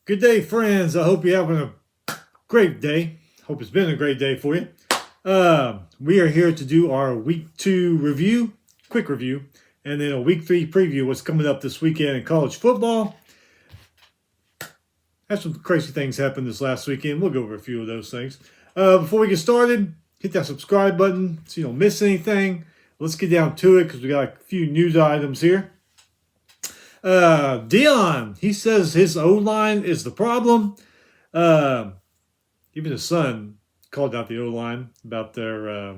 Good day, friends. I hope you're having a great day. Hope it's been a great day for you. We are here to do our week 2 review, quick review, and then a week 3 preview. What's coming up this weekend in college football? Had some crazy things happen this last weekend. We'll go over a few of those things. Before we get started, hit that subscribe button so you don't miss anything. Let's get down to it because we got a few news items here. Deion, he says his O-line is the problem. Even his son called out the O-line about their, I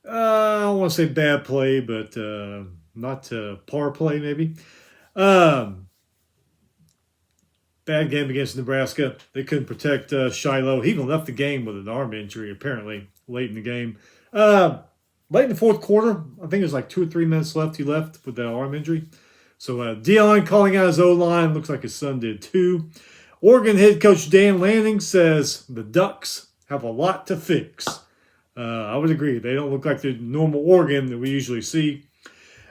don't want to say bad play, but not par play maybe. Bad game against Nebraska. They couldn't protect Shiloh. He even left the game with an arm injury, apparently, late in the game. Late in the fourth quarter, I think it was like 2 or 3 minutes left, he left with that arm injury. So Deion calling out his O-line. Looks like his son did too. Oregon head coach Dan Lanning says the Ducks have a lot to fix. I would agree. They don't look like the normal Oregon that we usually see.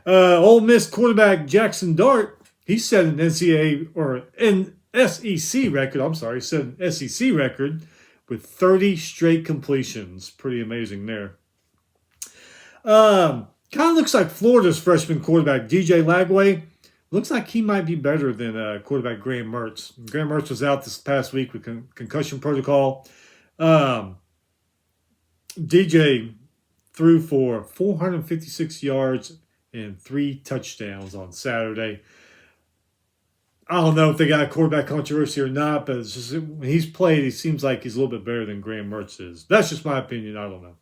Ole Miss quarterback Jackson Dart, he set an NCAA or an SEC record. I'm sorry, set an SEC record with 30 straight completions. Pretty amazing there. Kind of looks like Florida's freshman quarterback DJ Lagway. Looks like he might be better than quarterback Graham Mertz. Graham Mertz was out this past week with concussion protocol. DJ threw for 456 yards and 3 touchdowns on Saturday. I don't know if they got a quarterback controversy or not, but it's just, when he's played, he seems like he's a little bit better than Graham Mertz is. That's just my opinion. I don't know.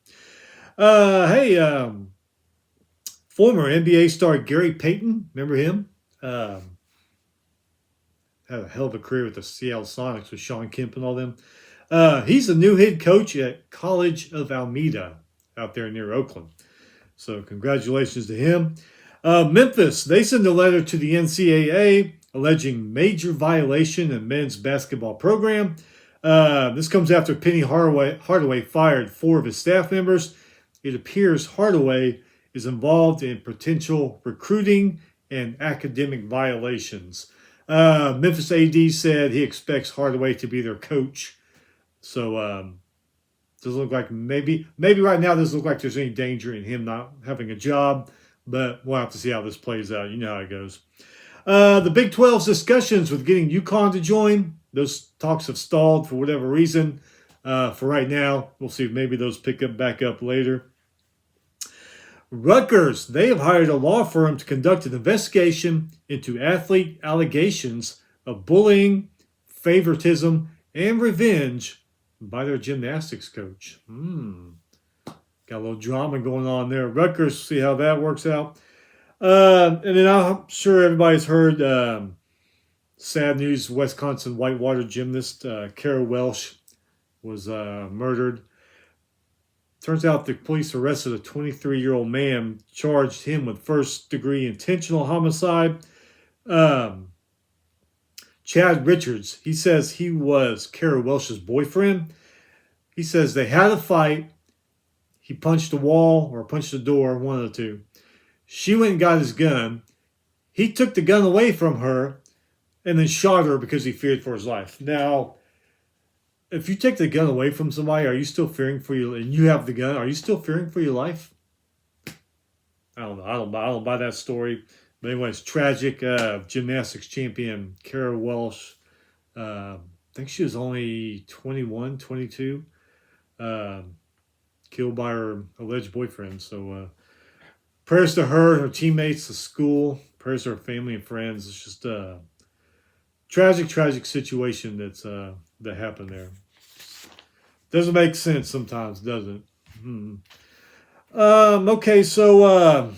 Former NBA star Gary Payton, remember him? Had a hell of a career with the Seattle Sonics with Sean Kemp and all them. He's the new head coach at College of Alameda out there near Oakland. So congratulations to him. Memphis, they sent a letter to the NCAA alleging major violation in men's basketball program. This comes after Penny Hardaway fired 4 of his staff members. It appears Hardaway is involved in potential recruiting and academic violations. Memphis AD said he expects Hardaway to be their coach. So doesn't look like maybe right now doesn't look like there's any danger in him not having a job, but we'll have to see how this plays out. You know how it goes. The Big 12's discussions with getting UConn to join, those talks have stalled for whatever reason. For right now, we'll see if maybe those pick up back up later. Rutgers, they have hired a law firm to conduct an investigation into athlete allegations of bullying, favoritism, and revenge by their gymnastics coach. Got a little drama going on there. Rutgers, see how that works out. And then I'm sure everybody's heard sad news. Wisconsin whitewater gymnast Kara Welsh was murdered. Turns out the police arrested a 23-year-old man, charged him with first-degree intentional homicide. Chad Richards, he says he was Kara Welsh's boyfriend. He says they had a fight. He punched the wall or punched the door, one of the two. She went and got his gun. He took the gun away from her and then shot her because he feared for his life. Now, if you take the gun away from somebody, are you still fearing for your, and you have the gun, are you still fearing for your life? I don't know. I don't buy that story. But anyway, it's tragic. Gymnastics champion Kara Welsh. I think she was only 21, 22. Killed by her alleged boyfriend. So prayers to her, her teammates, the school. Prayers to her family and friends. It's just a tragic situation that happened there. Doesn't make sense sometimes, does it? Okay, so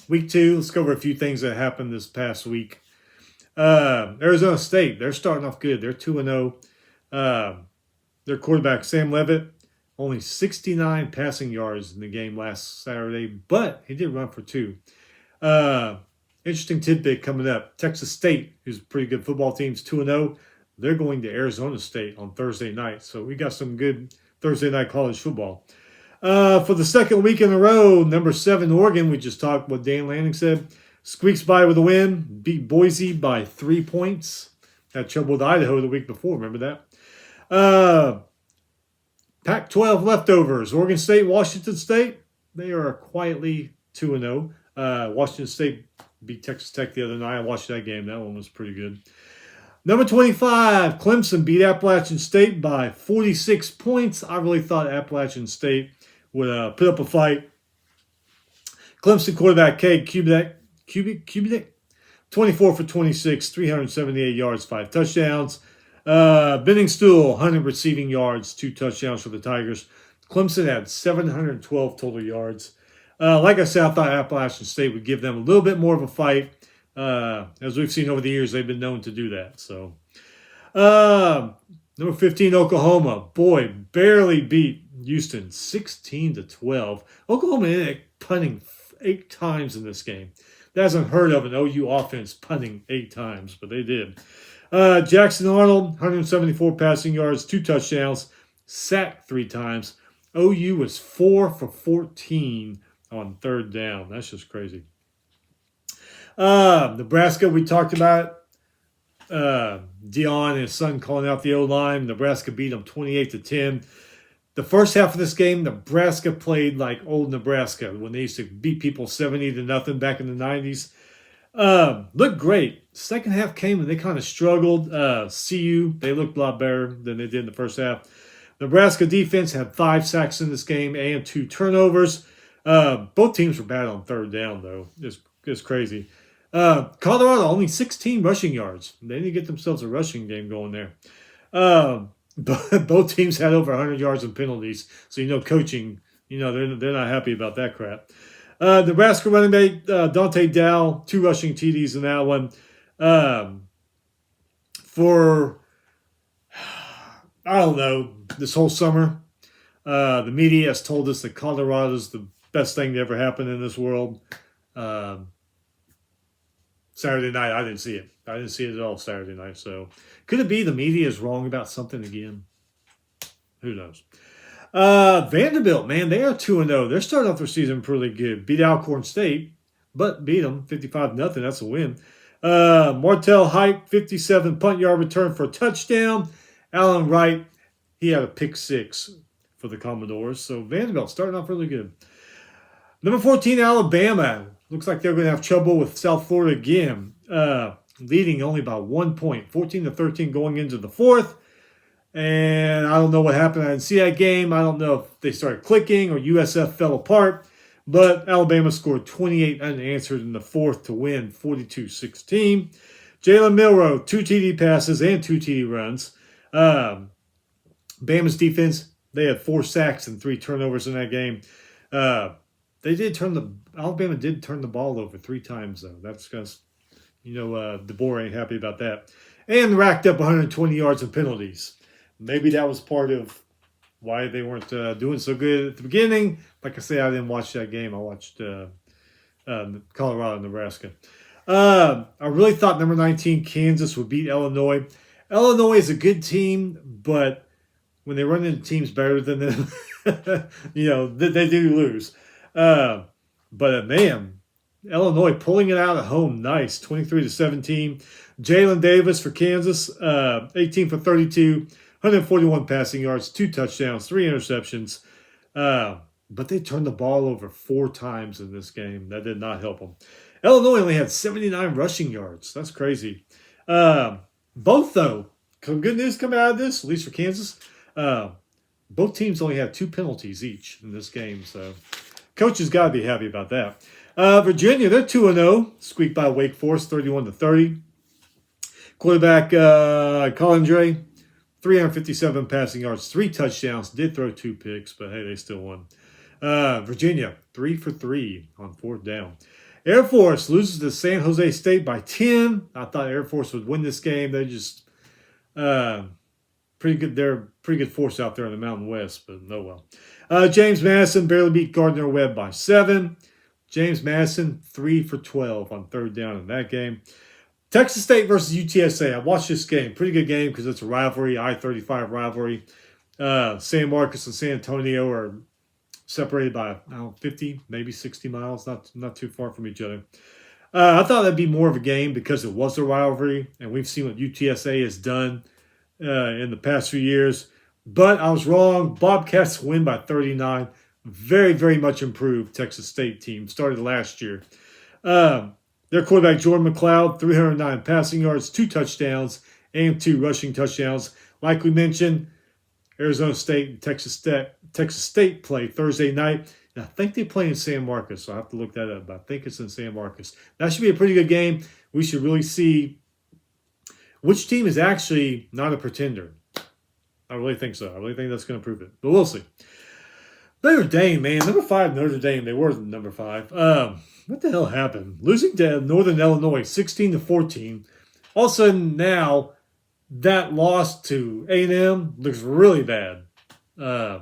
week 2, let's go over a few things that happened this past week. Arizona State, they're starting off good. They're 2-0. Their quarterback, Sam Levitt, only 69 passing yards in the game last Saturday, but he did run for 2. Interesting tidbit coming up. Texas State, who's a pretty good football team, is 2-0. They're going to Arizona State on Thursday night. So we got some good Thursday night college football. For the second week in a row, number 7 Oregon, we just talked what Dan Lanning said, squeaks by with a win, beat Boise by 3 points. Had trouble with Idaho the week before. Remember that? Pac-12 leftovers. Oregon State, Washington State. They are quietly 2-0. Washington State beat Texas Tech the other night. I watched that game. That one was pretty good. Number 25, Clemson beat Appalachian State by 46 points. I really thought Appalachian State would put up a fight. Clemson quarterback Cade Kubiak, 24 for 26, 378 yards, 5 touchdowns. Benningstool, 100 receiving yards, 2 touchdowns for the Tigers. Clemson had 712 total yards. Like I said, I thought Appalachian State would give them a little bit more of a fight. As we've seen over the years, they've been known to do that. So, number 15, Oklahoma. Boy, barely beat Houston, 16-12. Oklahoma ended up punting 8 times in this game. That's unheard of an OU offense punting 8 times, but they did. Jackson Arnold, 174 passing yards, 2 touchdowns, sacked 3 times. OU was 4 for 14 on third down. That's just crazy. Nebraska, we talked about. Dion and his son calling out the O-line. Nebraska beat them 28-10. The first half of this game, Nebraska played like old Nebraska when they used to beat people 70-0 back in the 90s. Looked great. Second half came and they kind of struggled. CU, they looked a lot better than they did in the first half. Nebraska defense had 5 sacks in this game and 2 turnovers. Both teams were bad on third down, though. It's crazy. Colorado, only 16 rushing yards. They need to get themselves a rushing game going there. But both teams had over 100 yards and penalties. So, coaching, they're not happy about that crap. Nebraska running back Dante Dow, 2 rushing TDs in that one. For, I don't know, this whole summer, the media has told us that Colorado's the best thing to ever happen in this world. Saturday night, I didn't see it. I didn't see it at all Saturday night. So, could it be the media is wrong about something again? Who knows? Vanderbilt, man, they are 2-0. They're starting off their season pretty good. Beat Alcorn State, but beat them 55-0. That's a win. Martell Hype, 57 punt yard return for a touchdown. Alan Wright, he had a pick 6 for the Commodores. So Vanderbilt starting off really good. Number 14, Alabama. Looks like they're going to have trouble with South Florida again. Leading only by 1 point, 14-13 going into the 4th. And I don't know what happened. I didn't see that game. I don't know if they started clicking or USF fell apart. But Alabama scored 28 unanswered in the 4th to win 42-16. Jalen Milroe, 2 TD passes and 2 TD runs. Bama's defense, they had 4 sacks and 3 turnovers in that game. Alabama did turn the ball over 3 times, though. That's because, DeBoer ain't happy about that. And racked up 120 yards and penalties. Maybe that was part of why they weren't doing so good at the beginning. Like I say, I didn't watch that game. I watched Colorado and Nebraska. I really thought number 19, Kansas, would beat Illinois. Illinois is a good team, but when they run into teams better than them, they do lose. But man, Illinois pulling it out at home, nice, 23-17. Jalen Davis for Kansas, 18 for 32, 141 passing yards, 2 touchdowns, 3 interceptions. But they turned the ball over 4 times in this game. That did not help them. Illinois only had 79 rushing yards. That's crazy. Both, though, some good news coming out of this, at least for Kansas. Both teams only had 2 penalties each in this game, so coaches got to be happy about that. Virginia, they're 2-0, squeaked by Wake Forest, 31-30. Quarterback Colin Dre, 357 passing yards, 3 touchdowns, did throw 2 picks, but hey, they still won. Virginia, 3 for 3 on 4th down. Air Force loses to San Jose State by 10. I thought Air Force would win this game. They're just pretty good. They're a pretty good force out there in the Mountain West, but no well. James Madison barely beat Gardner Webb by 7. James Madison, 3 for 12 on 3rd down in that game. Texas State versus UTSA. I watched this game. Pretty good game because it's a rivalry, I-35 rivalry. San Marcos and San Antonio are separated by 50, maybe 60 miles, not too far from each other. I thought that'd be more of a game because it was a rivalry, and we've seen what UTSA has done in the past few years. But I was wrong. Bobcats win by 39. Very, very much improved Texas State team. Started last year. Their quarterback, Jordan McLeod, 309 passing yards, 2 touchdowns, and 2 rushing touchdowns. Like we mentioned, Arizona State and Texas State play Thursday night. And I think they play in San Marcos, so I have to look that up. But I think it's in San Marcos. That should be a pretty good game. We should really see which team is actually not a pretender. I really think so. I really think that's going to prove it. But we'll see. Notre Dame, man. Number 5, Notre Dame. They were number 5. What the hell happened? Losing to Northern Illinois, 16-14. All of a sudden now, that loss to A&M looks really bad. I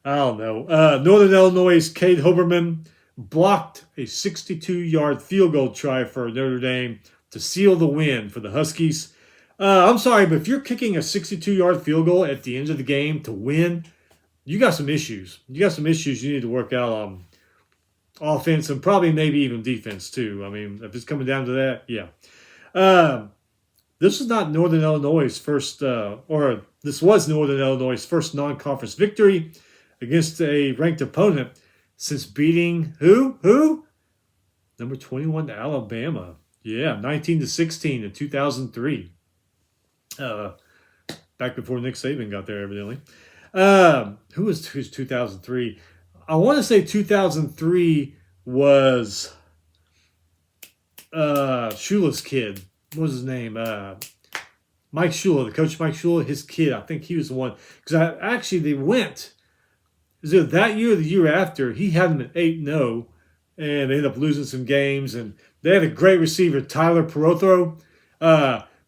don't know. Northern Illinois' Cade Hoberman blocked a 62-yard field goal try for Notre Dame to seal the win for the Huskies. I'm sorry, but if you're kicking a 62-yard field goal at the end of the game to win, you got some issues. You got some issues you need to work out on offense and probably maybe even defense too. I mean, if it's coming down to that, yeah. This is not Northern Illinois' first, or this was Northern Illinois' first non-conference victory against a ranked opponent since beating who? Who? Number 21, Alabama. Yeah, 19-16 in 2003. Back before Nick Saban got there, evidently. Who's 2003? I want to say 2003 was Shula's kid. What was his name? Mike Shula, the coach Mike Shula, his kid. I think he was the one. Because they went. Is it that year or the year after? He had them at 8-0, and they ended up losing some games. And they had a great receiver, Tyler Perothro.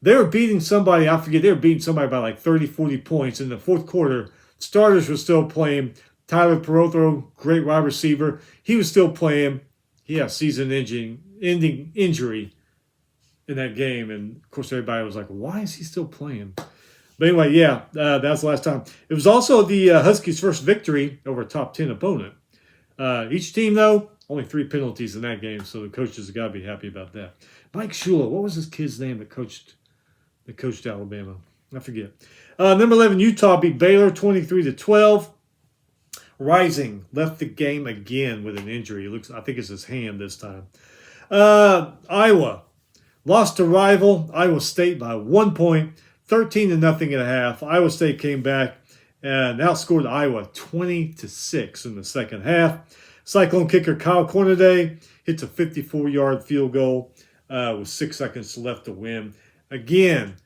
They were beating somebody, I forget, they were beating somebody by like 30, 40 points. In the fourth quarter, starters were still playing. Tyler Perothro, great wide receiver. He was still playing. He had a season-ending injury in that game. And, of course, everybody was like, why is he still playing? But anyway, yeah, that's the last time. It was also the Huskies' first victory over a top 10 opponent. Each team, though, only 3 penalties in that game, so the coaches have got to be happy about that. Mike Shula, what was his kid's name that coached Alabama? I forget. Number 11, Utah beat Baylor 23-12. Rising left the game again with an injury. I think it's his hand this time. Iowa lost to rival Iowa State by 1 point, 13-0 at a half. Iowa State came back and outscored Iowa 20-6 in the second half. Cyclone kicker Kyle Cornaday hits a 54-yard field goal with 6 seconds left to win. Again,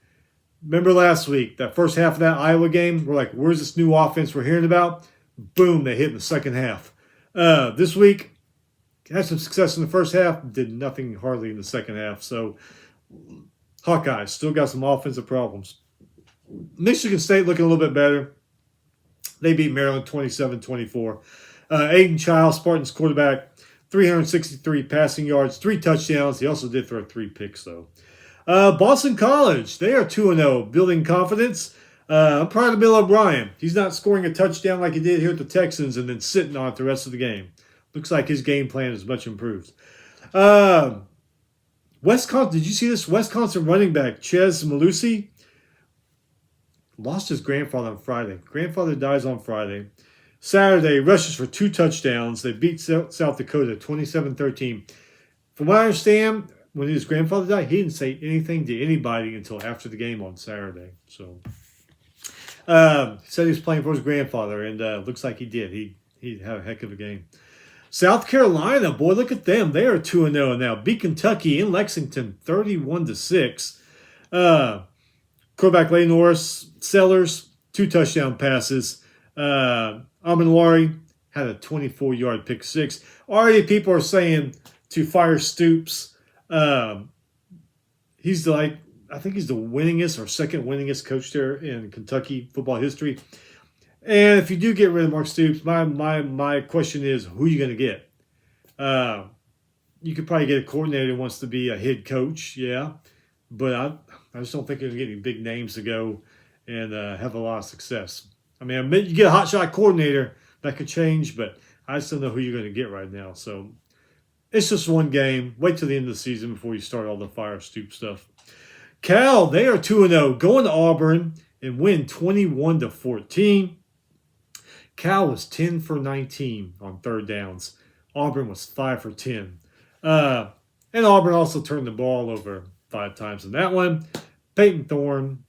remember last week, that first half of that Iowa game, we're like, where's this new offense we're hearing about? Boom, they hit in the second half. This week, had some success in the first half, did nothing hardly in the second half. So, Hawkeyes still got some offensive problems. Michigan State looking a little bit better. They beat Maryland 27-24. Aiden Chiles, Spartans quarterback, 363 passing yards, 3 touchdowns. He also did throw 3 picks, though. Boston College, they are 2-0, building confidence. I'm proud of Bill O'Brien. He's not scoring a touchdown like he did here at the Texans and then sitting on it the rest of the game. Looks like his game plan is much improved. Wisconsin, did you see this? Wisconsin running back Chez Malusi lost his grandfather on Friday. Grandfather dies on Friday. Saturday, rushes for 2 touchdowns. They beat South Dakota 27-13. From what I understand, when his grandfather died, he didn't say anything to anybody until after the game on Saturday. So, said he was playing for his grandfather, and looks like he did. He had a heck of a game. South Carolina, boy, look at them. They are 2-0 now. Beat Kentucky in Lexington 31-6. Quarterback Lane Norris, Sellers, 2 touchdown passes. Amenwari had a 24-yard pick 6. Already people are saying to fire Stoops. He's I think he's the winningest or second winningest coach there in Kentucky football history. And if you do get rid of Mark Stoops, my question is, who are you going to get? You could probably get a coordinator who wants to be a head coach, yeah. But I just don't think you're going to get any big names to go and have a lot of success. I mean, you get a hotshot coordinator, that could change, but I just don't know who you're going to get right now. So It's just one game. Wait till the end of the season before you start all the fire stoop stuff. Cal, they are 2-0, going to Auburn and win 21-14. Cal was 10 for 19 on third downs. Auburn was 5 for 10. And Auburn also turned the ball over 5 times in that one. Peyton Thorne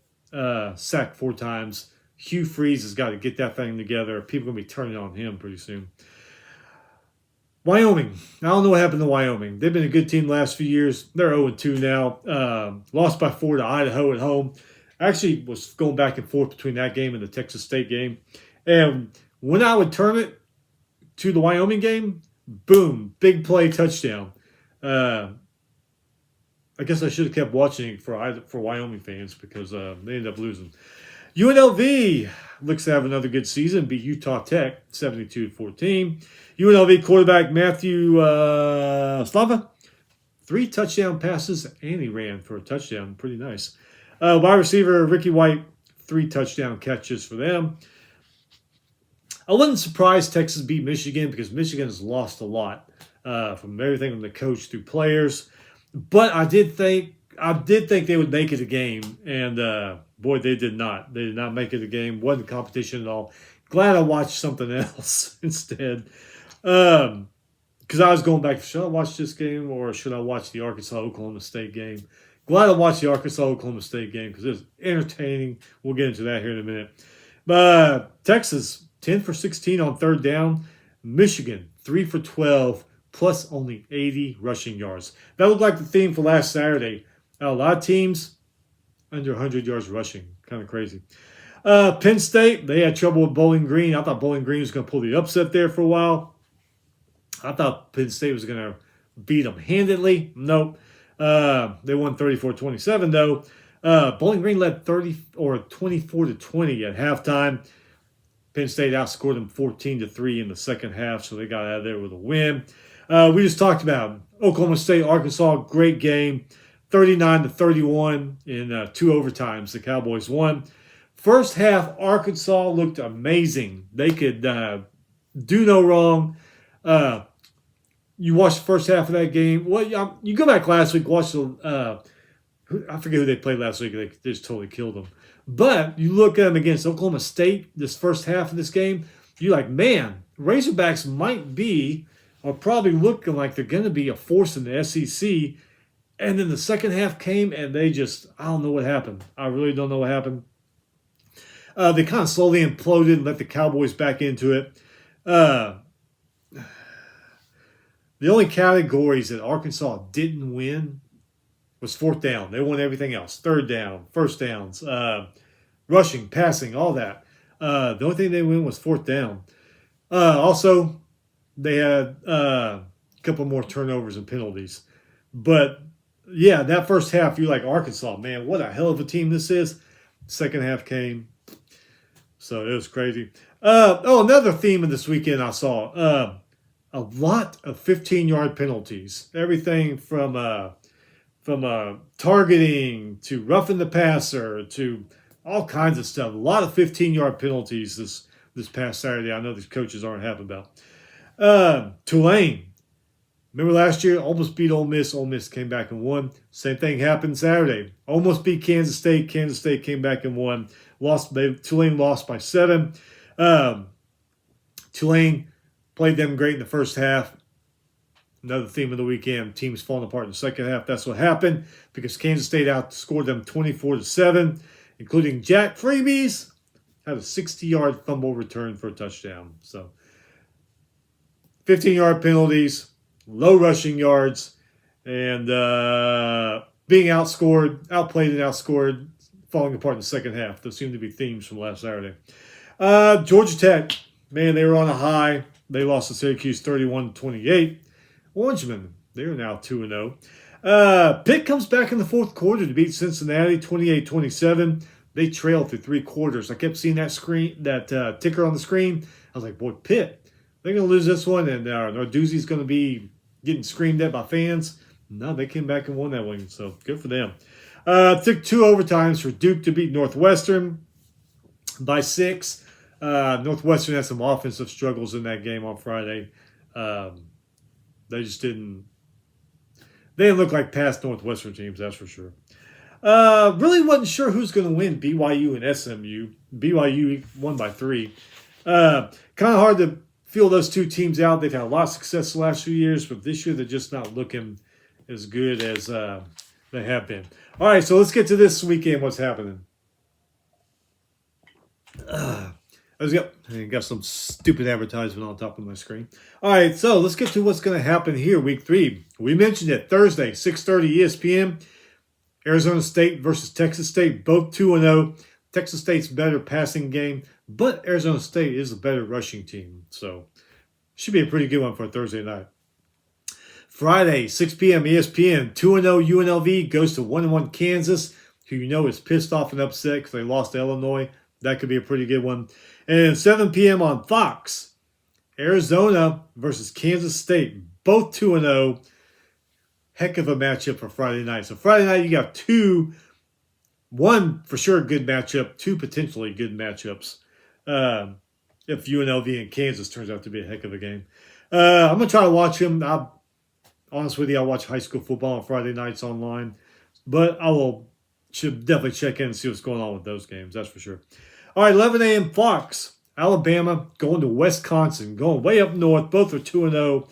sacked 4 times. Hugh Freeze has got to get that thing together. People are going to be turning on him pretty soon. Wyoming. I don't know what happened to Wyoming. They've been a good team the last few years. They're 0-2 now. Lost by 4 to Idaho at home. Actually was going back and forth between that game and the Texas State game. And when I would turn it to the Wyoming game, boom, big play, touchdown. I guess I should have kept watching for Wyoming fans because they ended up losing. UNLV looks to have another good season, beat Utah Tech 72-14. UNLV quarterback Matthew Slava, 3 touchdown passes, and he ran for a touchdown. Pretty nice. Wide receiver Ricky White, 3 touchdown catches for them. I wasn't surprised Texas beat Michigan because Michigan has lost a lot from everything from the coach through players. But I did think they would make it a game, and boy, they did not. They did not make it a game. Wasn't competition at all. Glad I watched something else instead. Because I was going back, should I watch this game or should I watch the Arkansas-Oklahoma State game? Glad I watched the Arkansas-Oklahoma State game because it was entertaining. We'll get into that here in a minute. But Texas, 10 for 16 on third down. Michigan, 3 for 12, plus only 80 rushing yards. That looked like the theme for last Saturday. A lot of teams under 100 yards rushing. Kind of crazy. Penn State, they had trouble with Bowling Green. I thought Bowling Green was going to pull the upset there for a while. I thought Penn State was going to beat them handedly. Nope. They won 34-27 though. Bowling Green led 24-20 at halftime. Penn State outscored them 14-3 in the second half, so they got out of there with a win. We just talked about Oklahoma State, Arkansas, great game. 39-31 in 2 overtimes. The Cowboys won. First half, Arkansas looked amazing. They could do no wrong. You watched the first half of that game. Well, you go back last week, watch the I forget who they played last week. They just totally killed them. But you look at them against Oklahoma State, this first half of this game, you're like, man, Razorbacks might be, or probably looking like they're going to be a force in the SEC. And then the second half came, and they just, I don't know what happened. I really don't know what happened. They kind of slowly imploded and let the Cowboys back into it. The only categories that Arkansas didn't win was fourth down. They won everything else. Third down, first downs, rushing, passing, all that. The only thing they win was fourth down. Also, they had a couple more turnovers and penalties. But, yeah, that first half, you're like, Arkansas, man, what a hell of a team this is. Second half came. So it was crazy. Another theme of this weekend I saw. A lot of 15-yard penalties. Everything from targeting to roughing the passer to all kinds of stuff. A lot of 15-yard penalties this past Saturday. I know these coaches aren't happy about. Tulane. Remember last year? Almost beat Ole Miss. Ole Miss came back and won. Same thing happened Saturday. Almost beat Kansas State. Kansas State came back and won. Tulane lost by 7. Tulane played them great in the first half. Another theme of the weekend, teams falling apart in the second half. That's what happened because Kansas State outscored them 24-7, including Jack Freebies had a 60-yard fumble return for a touchdown. So 15-yard penalties, low rushing yards, and being outplayed and outscored, falling apart in the second half. Those seem to be themes from last Saturday. Georgia Tech, man, they were on a high. They lost to Syracuse 31-28. Orangemen, they're now 2-0. Pitt comes back in the fourth quarter to beat Cincinnati 28-27. They trailed through 3 quarters. I kept seeing that ticker on the screen. I was like, boy, Pitt, they're going to lose this one, and Narduzzi's going to be getting screamed at by fans. No, they came back and won that one, so good for them. Took 2 overtimes for Duke to beat Northwestern by 6. Northwestern had some offensive struggles in that game on Friday. They just didn't They didn't look like past Northwestern teams, that's for sure. Really wasn't sure who's going to win, BYU and SMU. BYU won by 3. Kind of hard to feel those two teams out. They've had a lot of success the last few years, but this year they're just not looking as good as they have been. All right, so let's get to this weekend. What's happening? I got some stupid advertisement on top of my screen. All right, so let's get to what's going to happen here, week 3. We mentioned it Thursday, 6:30 ESPN. Arizona State versus Texas State, both 2-0. Texas State's better passing game, but Arizona State is a better rushing team. So, should be a pretty good one for a Thursday night. Friday, 6 p.m. ESPN, 2-0 UNLV goes to 1-1 Kansas, who you know is pissed off and upset because they lost to Illinois. That could be a pretty good one. And 7 p.m. on Fox, Arizona versus Kansas State, both 2-0. Heck of a matchup for Friday night. So Friday night, you got 2, 1 for sure good matchup, 2 potentially good matchups. If UNLV and Kansas turns out to be a heck of a game. I'm going to try to watch them. Honest with you, I watch high school football on Friday nights online. But should definitely check in and see what's going on with those games. That's for sure. All right, 11 a.m. Fox. Alabama going to Wisconsin, going way up north. Both are 2-0.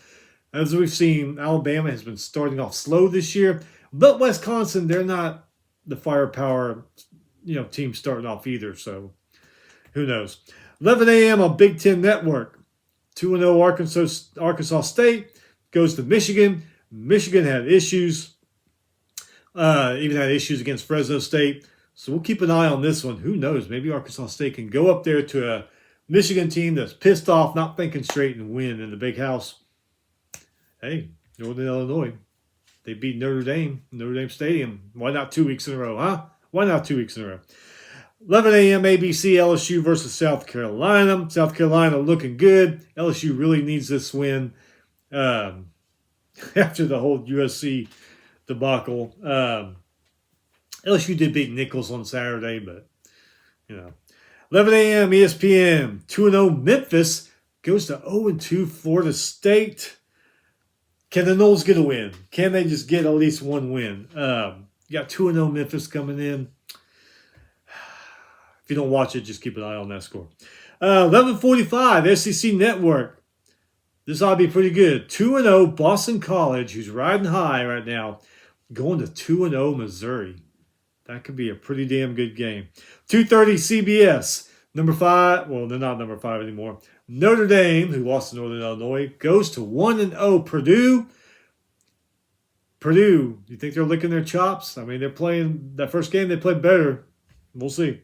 As we've seen, Alabama has been starting off slow this year, but Wisconsin, they're not the firepower, team starting off either. So, who knows? 11 a.m. on Big Ten Network. 2-0 Arkansas State goes to Michigan. Michigan had issues, even had issues against Fresno State. So we'll keep an eye on this one. Who knows? Maybe Arkansas State can go up there to a Michigan team that's pissed off, not thinking straight, and win in the big house. Hey, Northern Illinois, they beat Notre Dame Stadium. Why not 2 weeks in a row, huh? Why not 2 weeks in a row? 11 a.m. ABC, LSU versus South Carolina. South Carolina looking good. LSU really needs this win after the whole USC debacle. LSU did beat Nichols on Saturday, but, 11 a.m. ESPN, 2-0 Memphis goes to 0-2 Florida State. Can the Noles get a win? Can they just get at least one win? You got 2-0 Memphis coming in. If you don't watch it, just keep an eye on that score. 11:45 SEC Network. This ought to be pretty good. 2-0 Boston College, who's riding high right now, going to 2-0 Missouri. That could be a pretty damn good game. 2:30 CBS. Number 5. Well, they're not number 5 anymore. Notre Dame, who lost to Northern Illinois, goes to 1-0 Purdue. Purdue, you think they're licking their chops? I mean, they're playing that first game. They played better. We'll see.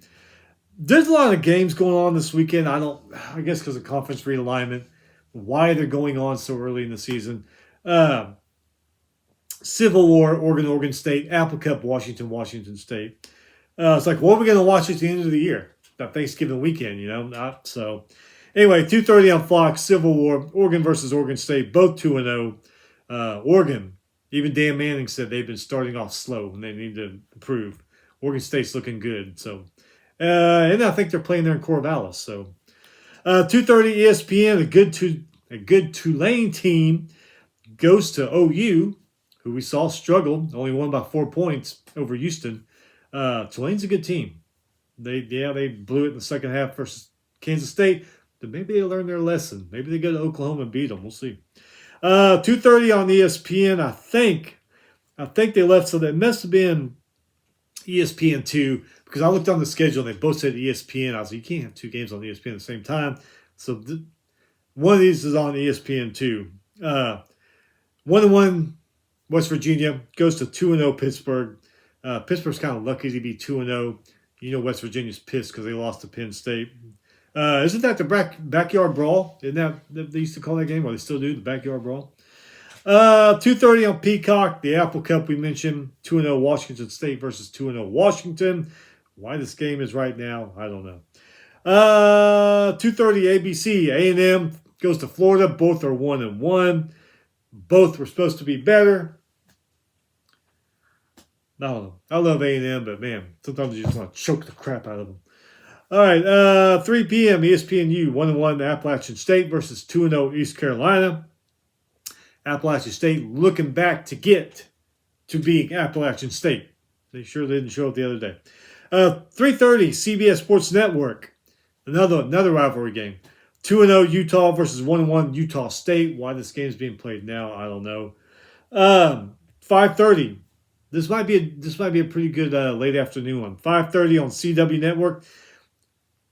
There's a lot of games going on this weekend. I guess because of conference realignment, why they're going on so early in the season. Civil War, Oregon State. Apple Cup, Washington State. It's like, what are we going to watch at the end of the year? That Thanksgiving weekend, Not so. Anyway, 2:30 on Fox, Civil War, Oregon versus Oregon State, both 2-0. Oregon, even Dan Manning said they've been starting off slow and they need to improve. Oregon State's looking good. So, and I think they're playing there in Corvallis. So, 2:30 ESPN, a good Tulane team goes to OU, who we saw struggle, only won by 4 points over Houston. Tulane's a good team. They blew it in the second half versus Kansas State. But maybe they learned their lesson. Maybe they go to Oklahoma and beat them. We'll see. 2:30 on ESPN. I think they left, so that must have been ESPN2 because I looked on the schedule and they both said ESPN. I was like, you can't have 2 games on ESPN at the same time. So one of these is on ESPN2. 1-1 West Virginia goes to 2-0 Pittsburgh. Pittsburgh's kind of lucky to be 2-0. West Virginia's pissed because they lost to Penn State. Isn't that the backyard brawl? Isn't that they used to call that game? Or they still do, the backyard brawl? 2:30 on Peacock, the Apple Cup we mentioned. 2-0 Washington State versus 2-0 Washington. Why this game is right now, I don't know. 2:30 ABC, A&M goes to Florida. Both are 1-1. Both were supposed to be better. I don't know. I love A&M, but man, sometimes you just want to choke the crap out of them. All right, 3 p.m. ESPNU, 1-1 Appalachian State versus 2-0 East Carolina. Appalachian State looking back to get to beat Appalachian State. They sure didn't show up the other day. 3:30 CBS Sports Network. Another rivalry game. 2-0 Utah versus 1-1 Utah State. Why this game is being played now, I don't know. 5:30. This might be a pretty good late afternoon one. 5:30 on CW Network.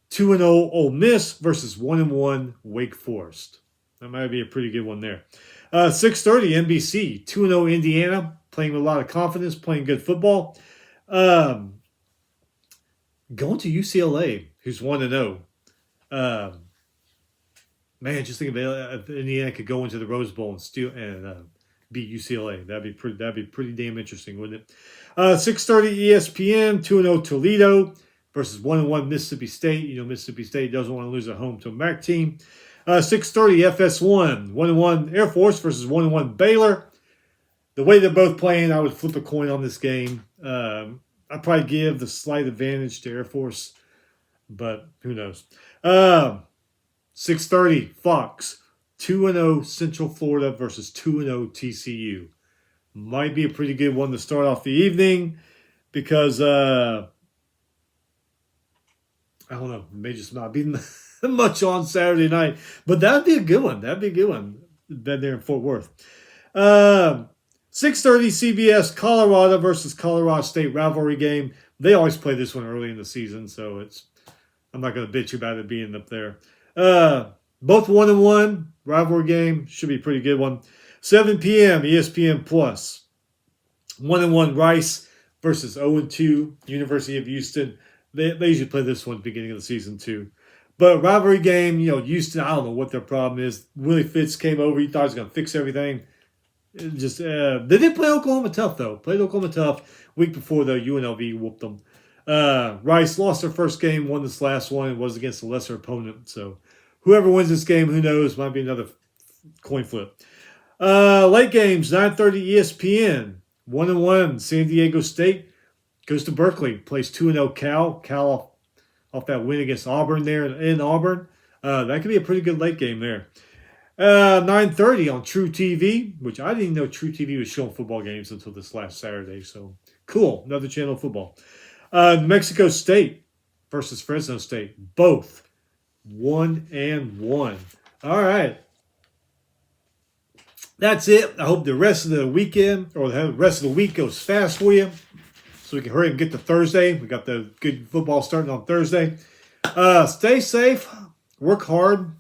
2-0 Ole Miss versus 1-1 Wake Forest. That might be a pretty good one there. 6:30 NBC. 2-0 Indiana, playing with a lot of confidence, playing good football. Going to UCLA, who's 1-0. Man, just think of it. If Indiana could go into the Rose Bowl and beat UCLA. That'd be pretty damn interesting, wouldn't it? 6:30 ESPN. 2-0 Toledo versus 1-1 Mississippi State. You know, Mississippi State doesn't want to lose at home to a MAC team. 6:30 FS1. 1-1 Air Force versus 1-1 Baylor. The way they're both playing, I would flip a coin on this game. I'd probably give the slight advantage to Air Force, but who knows? 6:30 Fox. 2-0 Central Florida versus 2-0 TCU. Might be a pretty good one to start off the evening because I don't know, it may just not be much on Saturday night, but that'd be a good one. Been there in Fort Worth. 6:30 CBS Colorado versus Colorado State rivalry game. They always play this one early in the season, so I'm not going to bitch about it being up there. Both 1-1 rivalry game, should be a pretty good one. 7 p.m. ESPN Plus. 1-1 Rice versus 0-2 University of Houston. They usually play this one at the beginning of the season too. But rivalry game, Houston, I don't know what their problem is. Willie Fitz came over. He thought he was going to fix everything. They did play Oklahoma tough, though. Played Oklahoma tough. Week before, though, UNLV whooped them. Rice lost their first game, won this last one. It was against a lesser opponent. So whoever wins this game, who knows? Might be another coin flip. Late games, 9:30 ESPN. 1-1 San Diego State goes to Berkeley. Plays 2-0 Cal. Cal off that win against Auburn there in Auburn. That could be a pretty good late game there. 9:30 on True TV, which I didn't know True TV was showing football games until this last Saturday. So cool, another channel of football. New Mexico State versus Fresno State, both 1-1. All right, that's it. I hope the rest of the weekend or the rest of the week goes fast for you, so we can hurry and get to Thursday. We got the good football starting on Thursday. Stay safe, work hard.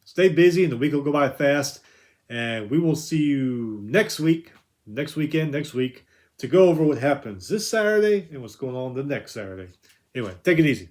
Stay busy, and the week will go by fast. And we will see you next week, next week, to go over what happens this Saturday and what's going on the next Saturday. Anyway, take it easy.